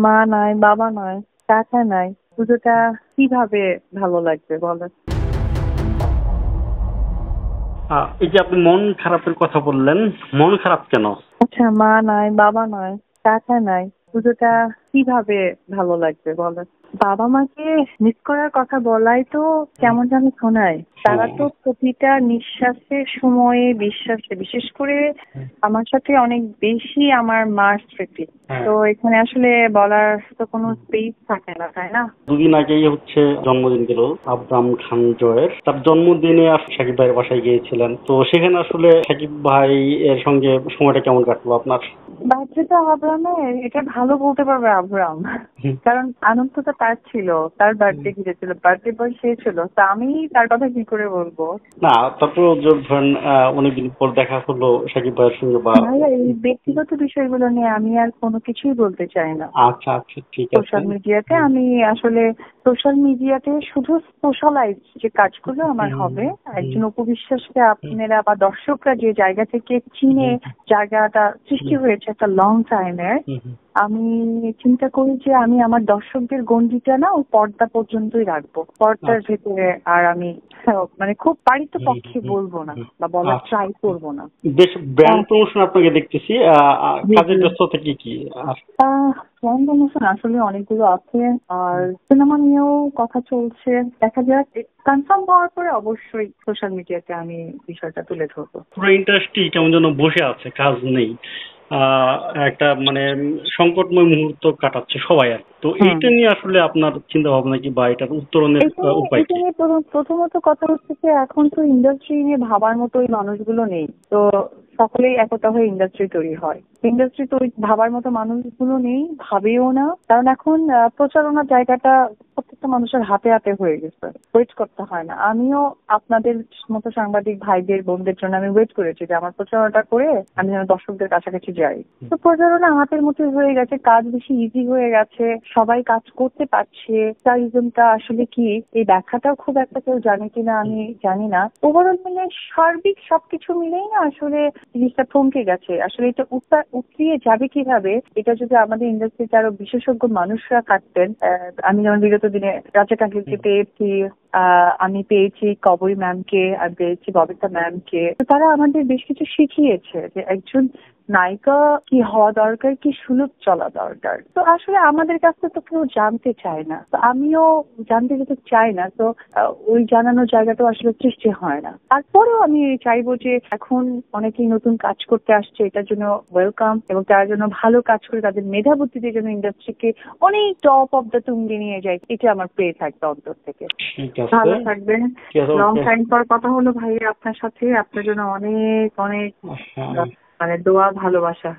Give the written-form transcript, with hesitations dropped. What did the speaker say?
মা নাই, বাবা নাই, টাকা নাই, পুজোটা কিভাবে ভালো লাগবে বলো? এই যে আপনি মন খারাপের কথা বললেন, মন খারাপ কেন? আচ্ছা, মা নাই, বাবা নাই, টাকা নাই, পুজোটা কিভাবে ভালো লাগবে বলো? বাবা মাকে মিস করার কথা বলাই তো কেমন যেন শোনায়। তারা তো প্রতিটা নিঃশ্বাসের সময়ে বিশ্বাসে, বিশেষ করে আমার সাথে অনেক বেশি আমার মার স্মৃতি। তো এখানে আসলে বলার তো কোনো স্পেস থাকে না, তাই না? দুদিন আগেই হচ্ছে জন্মদিন গেল আবরাম খান জয়ের। তার জন্মদিনে সাকিব ভাইয়ের বাসায় গিয়েছিলেন, তো সেখানে আসলে সাকিব ভাই এর সঙ্গে সময়টা কেমন কাটলো আপনার? বার্থডেটা আবরামের, এটা ভালো বলতে পারবে আবরাম, কারণ আনন্দটা তার ছিল, তার বার্থডে ঘিরেছিল, বার্থডে বয় সে ছিল, তা আমি তার কথা কি করে বলবো? না, তারপর ধরেন অনেকদিন পর দেখা হলো সাকিব ভাইয়ের সঙ্গে বা ভাইয়া, এই ব্যক্তিগত বিষয়গুলো নিয়ে আমি আর কোনো কিছুই বলতে চাই না। আচ্ছা আচ্ছা, ঠিক আছে। সোশ্যাল মিডিয়াতে আমি আসলে সোশ্যাল মিডিয়াতে শুধু সোশ্যালাইজ যে কাজগুলো আমার হবে, একজন উপবিশ্বাসকে আপনারা বা দর্শকরা যে জায়গা থেকে চিনে, জায়গাটা সৃষ্টি হয়েছে একটা লং টাইমের, আমি চিন্তা করি যে আমি আমার দর্শকদের গণ্ডিটা না ওই পর্দা পর্যন্তই রাখবো, পর্দার ভেতরে আর আমি মানে খুব পারিত পক্ষে বলবো না বা বলার ট্রাই করবো না। বেশ ব্র্যান্ড প্রমোশন আপনাকে দেখতেছি, কাজের ব্যস্ততা কি? ব্র্যান্ড প্রমোশন আসলে অনেকগুলো আছে, আর সিনেমা নিয়েও কথা চলছে, দেখা যাক। কনফার্ম হওয়ার পরে অবশ্যই সোশ্যাল মিডিয়াতে আমি বিষয়টা তুলে ধরবো। পুরো ইন্ডাস্ট্রি কেমন যেন বসে আছে, কাজ নেই, একটা মানে সংকটময় মুহূর্ত কাটাচ্ছে সবাই আর। তো এইটা নিয়ে আসলে আপনার চিন্তা ভাবনা কি বা এটার উত্তরণের উপায় কি? প্রথমত কথা হচ্ছে যে এখন তো ইন্ডাস্ট্রি নিয়ে ভাবার মতো ওই মানুষগুলো নেই, তো সকলেই একতা হয়ে ইন্ডাস্ট্রি তৈরি হয়। ইন্ডাস্ট্রি তৈরি ভাবার মতো মানুষগুলো নেই, ভাবেও না, কারণ এখন প্রচারণার জায়গাটা প্রত্যেকটা মানুষের হাতে হাতে হয়ে গেছে, ওয়েট করতে হয় না। আমিও আপনাদের মতো সাংবাদিক ভাইদের বোনদের জন্য আমি ওয়েট করেছি যে আমার প্রচারণাটা করে আমি যেন দর্শকদের কাছাকাছি যাই। তো প্রচারণা হাতের মতো হয়ে গেছে, কাজ বেশি ইজি হয়ে গেছে, সবাই কাজ করতে পারছে। তার রিজনটা আসলে কি, এই ব্যাখ্যাটাও খুব একটা কেউ জানে কিনা আমি জানি না। ওভারঅল মিলে সার্বিক সবকিছু মিলেই না আসলে জিনিসটা থমকে গেছে। আসলে এটা উতরিয়ে যাবে কিভাবে, এটা যদি আমাদের ইন্ডাস্ট্রিতে আরো বিশেষজ্ঞ মানুষরা থাকতেন। আমি যেমন বিগত দিনে রাজা কাকিরকে পেয়েছি, আমি পেয়েছি কবরী ম্যামকে, আমি পেয়েছি ববিতা ম্যামকে। তারা আমাদের বেশ কিছু শিখিয়েছে যে একজন নায়িকা কি হওয়া দরকার, কি সুলভ চলা দরকার। তো আসলে আমাদের কাছে তো কেউ জানতে চায় না, তো আমিও জানতে যেতে চাই না, তো ওই জানানোর জায়গাটা আসলে সৃষ্টি হয় না। তারপরেও আমি চাইবো যে এখন অনেকেই নতুন কাজ করতে আসছে, এটার জন্য ওয়েলকাম, এবং তারা যেন ভালো কাজ করে তাদের মেধা বুদ্ধিতে যেন ইন্ডাস্ট্রিকে অনেক টপ অফ দ্য তুঙ্গে নিয়ে যায়, এটা আমার প্রে থাকবে অন্তর থেকে। ভালো থাকবেন। লং টাইম পর কথা হলো ভাইয়া আপনার সাথে, আপনার জন্য অনেক অনেক মানে দোয়া, ভালোবাসা।